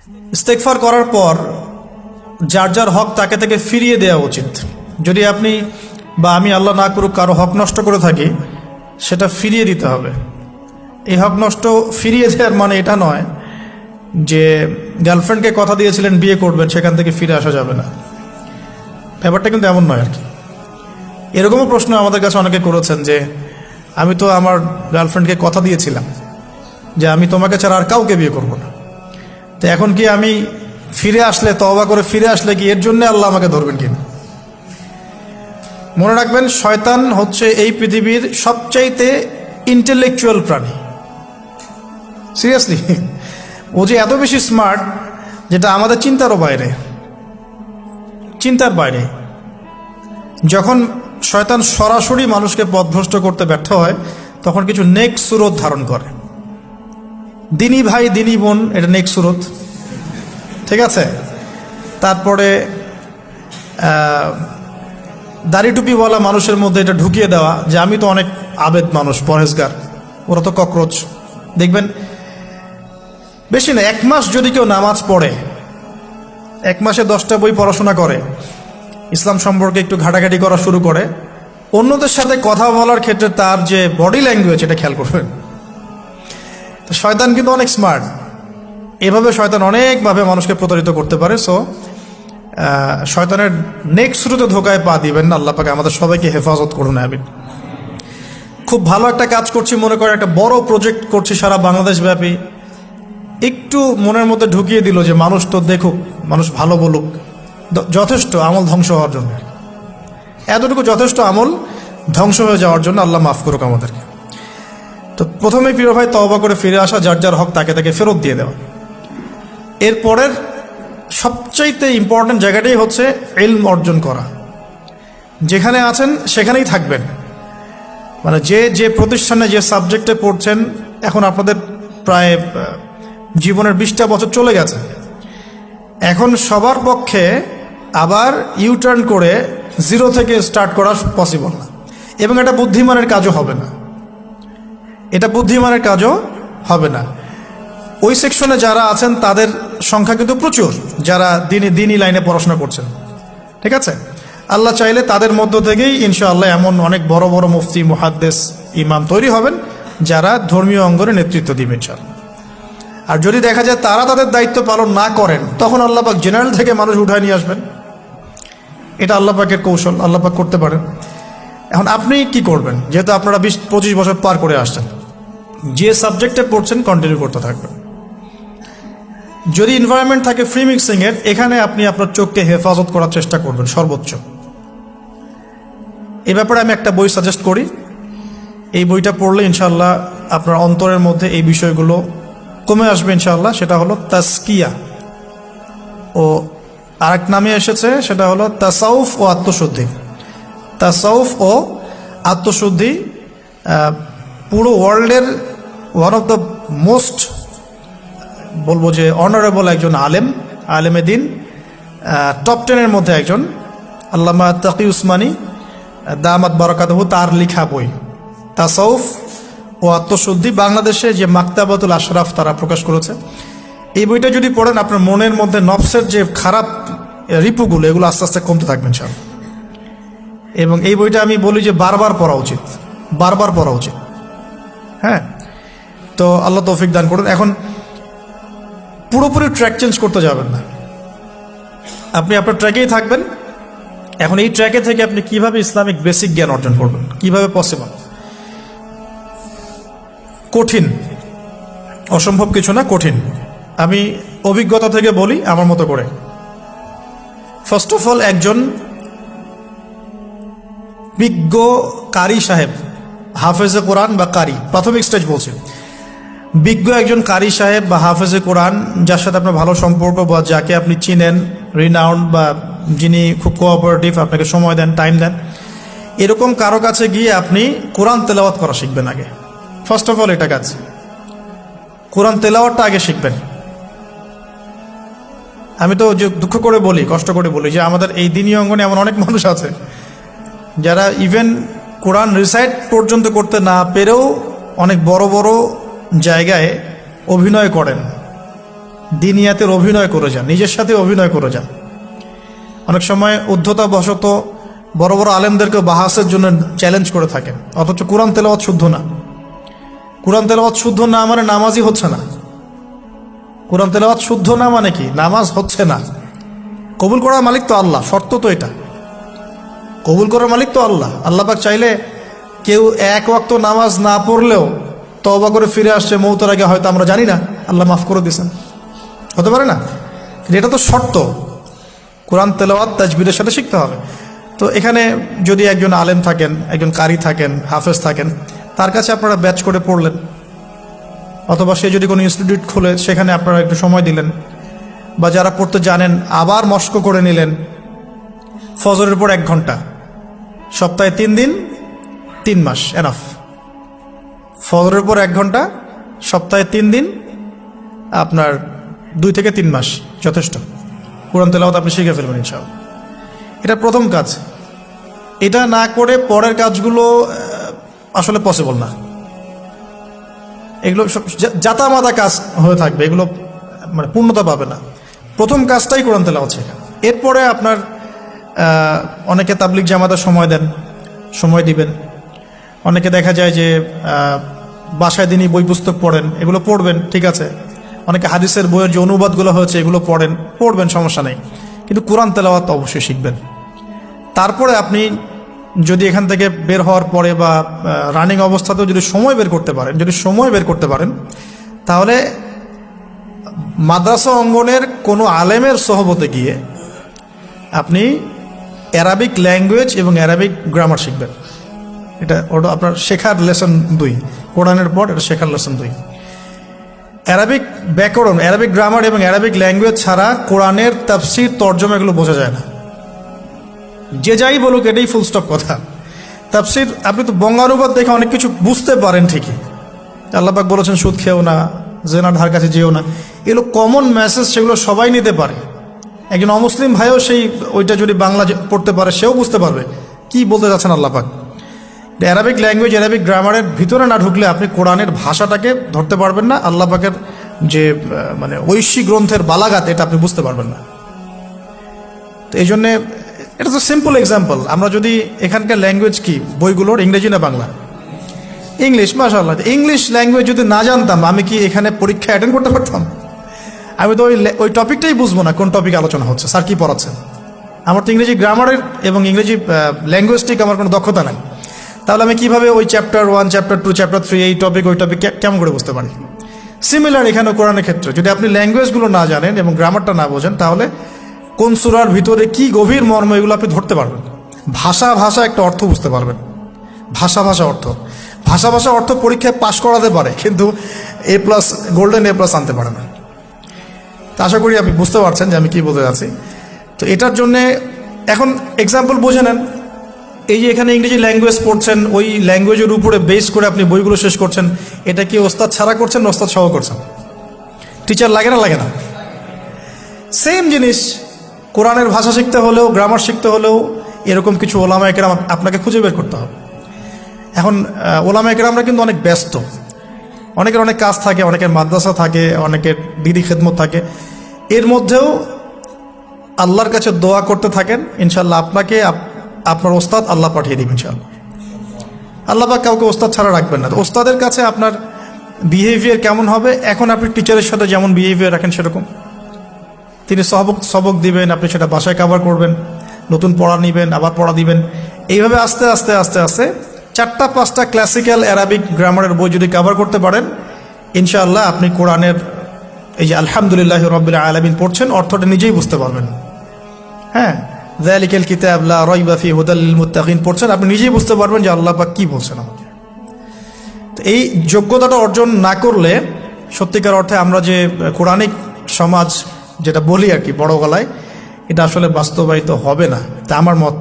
ইস্তেগফার করার পর যার যার হক তাকে থেকে ফিরিয়ে দেওয়া উচিত। যদি আপনি বা আমি, আল্লাহ না করুক, কারো হক নষ্ট করে থাকি, সেটা ফিরিয়ে দিতে হবে। এই হক নষ্ট ফিরিয়ে দেওয়ার মানে এটা নয় যে গার্লফ্রেন্ডকে কথা দিয়েছিলেন বিয়ে করবেন, সেখান থেকে ফিরে আসা যাবে না। ব্যাপারটা কিন্তু এমন নয় আর কি। এরকমও প্রশ্ন আমাদের কাছে অনেকে করেছেন যে আমি তো আমার গার্লফ্রেন্ডকে কথা দিয়েছিলাম যে আমি তোমাকে ছাড়া আর কাউকে বিয়ে করব না, তো এখন কি আমি ফিরে আসলে, তওবা করে ফিরে আসলে কি এর জন্য আল্লাহ আমাকে ধরবেন কিনা? মনে রাখবেন, শয়তান হচ্ছে এই পৃথিবীর সবচাইতে ইন্টেলেকচুয়াল প্রাণী। সিরিয়াসলি, ও যে এত বেশি স্মার্ট যেটা আমাদের চিন্তারও বাইরে, চিন্তার বাইরে। যখন শয়তান সরাসরি মানুষকে পথভ্রষ্ট করতে ব্যর্থ হয়, তখন কিছু নেক সুরত ধারণ করে। দিনী ভাই দিনী বোন, এটা নেক সুরত, ঠিক আছে। তারপরে দাড়ি টুপিওয়ালা মানুষের মধ্যে এটা ঢুকিয়ে দেওয়া যে আমি তো অনেক আবেদ মানুষ, পরহেজগার, ওরা তো ককরোচ। দেখবেন বেশি না, 1 মাস যদি কেউ নামাজ পড়ে, 1 মাসে 10টা বই পড়াশোনা করে, ইসলাম সম্পর্কে একটু ঘাটাঘাটি করা শুরু করে, অন্যদের সাথে কথা বলার ক্ষেত্রে তার যে বডি ল্যাঙ্গুয়েজ, এটা খেয়াল করবেন। তো শয়তান কিন্তু অনেক স্মার্ট, এভাবে শয়তান অনেকভাবে মানুষকে প্রতারিত করতে পারে। সো শয়তানের নেক্সট শুরুতে ধোকায় পা দিবেন না। আল্লাহ পাক আমাদের সবাইকে হেফাজত করুন, আমিন। খুব ভালো একটা কাজ করছি মনে করে, একটা বড় প্রজেক্ট করছি সারা বাংলাদেশ ব্যাপী, একটু মনের মধ্যে ঢুকিয়ে দিল যে মানুষ তো দেখুক, মানুষ ভালো বলুক, যথেষ্ট আমল ধ্বংস হওয়ার জন্য। এতটুকু যথেষ্ট আমল ধ্বংস হয়ে যাওয়ার জন্য। আল্লাহ মাফ করুক আমাদেরকে। তো প্রথমে প্রিয় ভাই, তওবা করে ফিরে আসা, যার যার হক তাকে তাকে ফেরত দিয়ে দেওয়া। এরপরের সবচাইতে ইম্পর্টেন্ট জায়গাটাই হচ্ছে ইলম অর্জন করা। যেখানে আছেন সেখানেই থাকবেন, মানে যে যে প্রতিষ্ঠানে যে সাবজেক্টে পড়ছেন, এখন আপনাদের প্রায় জীবনের 20টা বছর চলে গেছে। এখন সবার পক্ষে আবার ইউটার্ন করে জিরো থেকে স্টার্ট করা পসিবল না, এবং এটা বুদ্ধিমানের কাজও হবে না। এটা বুদ্ধিমানের কাজও হবে না। ওই সেকশনে যারা আছেন তাদের সংখ্যা কিন্তু প্রচুর, যারা দিনই লাইনে পড়াশোনা করছেন, ঠিক আছে। আল্লাহ চাইলে তাদের মধ্য থেকেই ইনশাআল্লাহ এমন অনেক বড় বড় মুফতি, মুহাদ্দিস, ইমাম তৈরি হবেন, যারা ধর্মীয় অঙ্গনে নেতৃত্ব দিবেন ইনশাআল্লাহ। আর যদি দেখা যায় তারা তাদের দায়িত্ব পালন না করেন, তখন আল্লাহ পাক জেনারেল থেকে মানুষ উঠায় নিয়ে আসবেন। এটা আল্লাহ পাকের কৌশল, আল্লাহ পাক করতে পারেন। এখন আপনি কি করবেন? যেহেতু আপনারা 20-25 বছর পার করে আসছেন, যে সাবজেক্টে পড়ছেন কন্টিনিউ করতে থাকবেন। যদি এনভায়রনমেন্ট থাকে ফ্রি মিক্সিংয়ের, এখানে আপনি আপনার চোখকে হেফাজত করার চেষ্টা করবেন সর্বোচ্চ। এ ব্যাপারে আমি একটা বই সাজেস্ট করি। এই বইটা পড়লে ইনশাআল্লাহ আপনার অন্তরের মধ্যে এই বিষয়গুলো কমে আসবে ইনশাআল্লাহ। সেটা হলো তাসকিয়া, ও আরেক নামে এসেছে, সেটা হলো তাসাউফ ও আত্মশুদ্ধি। তাসাউফ ও আত্মশুদ্ধি পুরো ওয়ার্ল্ডের ওয়ান অফ দ্য মোস্ট, বলবো যে অনারেবল একজন আলেমে দিন, টপ 10-এর মধ্যে একজন, আল্লামা তাকি উসমানী দামাত বারাকাতুহু, তার লেখা বই তাসাউফ ও আত্মশুদ্ধি। বাংলাদেশে যে মাকতাবাতুল আশরাফ তারা প্রকাশ করেছে। এই বইটা যদি পড়েন, আপনার মনের মধ্যে নফসের যে খারাপ রিপুগুলো, এগুলো আস্তে আস্তে কমতে থাকবেন সব। এবং এই বইটা আমি বলি যে বারবার পড়া উচিত, বারবার পড়া উচিত। হ্যাঁ, তো আল্লাহ তৌফিক দান করুন। এখন পুরোপুরি ট্র্যাক চেঞ্জ করতে যাবেন না, আপনি আপনার ট্র্যাকেই থাকবেন। এখন এই ট্র্যাকে থেকে আপনি কিভাবে ইসলামিক বেসিক জ্ঞান অর্জন করবেন, কিভাবে পসিবল? কঠিন, অসম্ভব কিছু না, কঠিন। আমি অভিজ্ঞতা থেকে বলি আমার মতো করে। ফার্স্ট অফ অল, একজন বিজ্ঞ কারি সাহেব, হাফেজে কোরআন বা কারি, প্রাথমিক স্টেজ বলছে, বিজ্ঞ একজন কারি সাহেব বা হাফেজে কোরআন, যার সাথে আপনার ভালো সম্পর্ক বা যাকে আপনি চিনেন, রিনাউন্ড বা যিনি খুব কোঅপারেটিভ, আপনাকে সময় দেন, টাইম দেন, এরকম কারো কাছে গিয়ে আপনি কোরআন তেলাওয়াত করা শিখবেন আগে। ফার্স্ট অফ অল এটা কাজ, কোরআন তেলাওয়াতটা আগে শিখবেন। আমি তো দুঃখ করে বলি, কষ্ট করে বলি যে আমাদের এই দিনী অঙ্গনে এমন অনেক মানুষ আছে যারা ইভেন কোরআন রিসাইট পর্যন্ত করতে না পেরেও অনেক বড় বড় জায়গায় অভিনয় করেন, দিনিয়াতের অভিনয় করে যান, নিজের সাথে অভিনয় করে যান। অনেক সময় উদ্ধতা বশত বড় বড় আলেমদেরকে বাহাসের জন্য চ্যালেঞ্জ করে থাকেন, অথচ কোরআন তেলাওয়াত শুদ্ধ না। কোরআন তেলাওয়াত শুদ্ধ না মানে নামাজই হচ্ছে না। কোরআন তেলাওয়াত শুদ্ধ না মানে কি? নামাজ হচ্ছে না। কবুল করার মালিক তো আল্লাহ, শর্ত তো এটা। কবুল করার মালিক তো আল্লাহ। আল্লাহ পাক চাইলে কেউ এক ওয়াক্ত নামাজ না পড়লেও তওবা করে ফিরে আসছে মৌতের আগে, হয়তো আমরা জানি না, আল্লাহ মাফ করে দিয়েছেন, হতে পারে না? কিন্তু এটা তো শর্ত। কোরআন তেলাওয়াত তাজবিদের সাথে শিখতে হবে। তো এখানে যদি একজন আলেম থাকেন, একজন কারি থাকেন, হাফেজ থাকেন, তার কাছে আপনারা ব্যাচ করে পড়লেন, অথবা সে যদি কোনো ইনস্টিটিউট খোলে সেখানে আপনারা একটু সময় দিলেন, বা যারা পড়তে জানেন আবার মস্ক করে নিলেন। ফজরের পর 1 ঘন্টা, সপ্তাহে 3 দিন, 3 মাস এনাফ। ফজরের পর 1 ঘন্টা, সপ্তাহে 3 দিন, আপনার 2 থেকে 3 মাস যথেষ্ট। কোরআন তেলাওয়াত আপনি শিখে ফেলবেন ইনশাআল্লাহ। এটা প্রথম কাজ। এটা না করে পরের কাজগুলো আসলে পসিবল না। এগুলো সব জাতামাতা কাজ হয়ে থাকবে, এগুলো মানে পূর্ণতা পাবে না। প্রথম কাজটাই কোরআন তেলাওয়াত শেখা। এরপরে আপনার অনেকে তাবলিগ জামাতে সময় দেন, সময় দিবেন। অনেকে দেখা যায় যে বাসায় দিনই বই পুস্তক পড়েন, এগুলো পড়বেন, ঠিক আছে। অনেকে হাদিসের বইয়ের যে অনুবাদগুলো হয়েছে এগুলো পড়বেন, সমস্যা নেই। কিন্তু কোরআন তেলাওয়াত অবশ্যই শিখবেন। তারপরে আপনি যদি এখান থেকে বের হওয়ার পরে বা রানিং অবস্থাতেও যদি সময় বের করতে পারেন, তাহলে মাদ্রাসা অঙ্গনের কোনো আলেমের সহবতে গিয়ে আপনি অ্যারাবিক ল্যাঙ্গুয়েজ এবং অ্যারাবিক গ্রামার শিখবেন। এটা ওটা আপনার শেখার লেসন 2, কোরআনের পর এটা শেখার লেসন 2। অ্যারাবিক ব্যাকরণ, অ্যারাবিক গ্রামার এবং অ্যারাবিক ল্যাঙ্গুয়েজ ছাড়া কোরআনের তাফসীর, তরজমা এগুলো বোঝা যায় না। যে যাই বলুক, এটাই ফুল স্টপ কথা। তাফসীর আপনি তো বঙ্গানুবাদ দেখে অনেক কিছু বুঝতে পারেন ঠিকই। আল্লাহ পাক বলেছেন সুদ খেও না, জেনার ধার কাছে যেও না, এগুলো কমন মেসেজ, সেগুলো সবাই নিতে পারে। একজন অমুসলিম ভাইও ওইটা যদি বাংলা পড়তে পারে, সেও বুঝতে পারবে কি বলতে যাচ্ছেন আল্লাহ পাক। অ্যারাবিক ল্যাঙ্গুয়েজ, অ্যারাবিক গ্রামারের ভিতরে না ঢুকলে আপনি কোরআনের ভাষাটাকে ধরতে পারবেন না। আল্লাহ পাকের যে মানে ঐশী গ্রন্থের বালাগাত, এটা আপনি বুঝতে পারবেন না। তো এই জন্যে এটা তো সিম্পল এক্সাম্পল। আমরা যদি এখানকার ল্যাঙ্গুয়েজ কি বইগুলোর, ইংরেজি না বাংলা? ইংলিশ। মাশাআল্লাহ, ইংলিশ ল্যাঙ্গুয়েজ যদি না জানতাম, আমি কি এখানে পরীক্ষা অ্যাটেন্ড করতে পারতাম? আমি তো ওই টপিকটাই বুঝবো না, কোন টপিক আলোচনা হচ্ছে, স্যার কি পড়াচ্ছেন। আমার তো ইংরেজি গ্রামারের এবং ইংরেজি ল্যাঙ্গুয়েজটিক আমার কোনো দক্ষতা নাই। তাহলে আমি কিভাবে ওই চ্যাপ্টার 1, চ্যাপ্টার 2, চ্যাপ্টার 3, এই টপিক ওই টপিক কেমন করে বুঝতে পারি? সিমিলার এখানে কোরআনের ক্ষেত্রে যদি আপনি ল্যাঙ্গুয়েজগুলো না জানেন এবং গ্রামারটা না বোঝেন, তাহলে কোন সূরার ভিতরে কি গভীর মর্ম, এগুলো আপনি ধরতে পারবেন। ভাষা একটা অর্থ বুঝতে পারবেন। ভাষা অর্থ পরীক্ষায় পাশ করাতে পারে, কিন্তু A+, গোল্ডেন A+ আনতে পারে না। তা আশা করি আপনি বুঝতে পারছেন যে আমি কি বলতে যাচ্ছি। তো এটার জন্যে এখন এক্সাম্পল বুঝে নেন। এই যে এখানে ইংরেজি ল্যাঙ্গুয়েজ পড়ছেন, ওই ল্যাঙ্গুয়েজের উপরে বেস করে আপনি বইগুলো শেষ করছেন, এটা কি ওস্তাদ ছাড়া করছেন না ওস্তাদ সহ করছেন? টিচার লাগে না? সেম জিনিস। কোরআনের ভাষা শিখতে হলেও, গ্রামার শিখতে হলেও এরকম কিছু ওলামা একরাম আপনাকে খুঁজে বের করতে হবে। এখন ওলামা একরামরা কিন্তু অনেক ব্যস্ত, অনেকের অনেক কাজ থাকে, অনেকের মাদ্রাসা থাকে, অনেকের দিদি খেদমত থাকে। এর মধ্যেও আল্লাহর কাছে দোয়া করতে থাকেন, ইনশাল্লাহ আপনাকে আপনার ওস্তাদ আল্লাহ পাঠিয়ে দিবেন ইনশাআল্লাহ। আল্লাহ পাক কাউকে ওস্তাদ ছাড়া রাখবেন না। ওস্তাদের কাছে আপনার বিহেভিয়ার কেমন হবে, এখন আপনি টিচারের সাথে যেমন বিহেভিয়ার রাখেন সেরকম। তিনি সবক দিবেন, আপনি সেটা বাসায় কভার করবেন, নতুন পড়া নেবেন, আবার পড়া দিবেন। এইভাবে আস্তে আস্তে 4-5টা ক্লাসিক্যাল অ্যারাবিক গ্রামারের বই যদি কভার করতে পারেন, ইনশাআল্লাহ আপনি কোরআনের এই যে আলহামদুলিল্লাহ রাব্বিল আলামিন পড়ছেন, অর্থটা নিজেই বুঝতে পারবেন। হ্যাঁ, যালিকাল কিতাব লা রাইবা ফিহি হুদাল লিল মুত্তাকিন পড়ছেন, আপনি নিজেই বুঝতে পারবেন যে আল্লাহ পাক কি বলছেন আমাকে। তো এই যোগ্যতাটা অর্জন না করলে সত্যিকার অর্থে আমরা যে কোরআনিক সমাজ যেটা বলি আর কি বড় গলায়, এটা আসলে বাস্তবায়িত হবে না, তা আমার মত।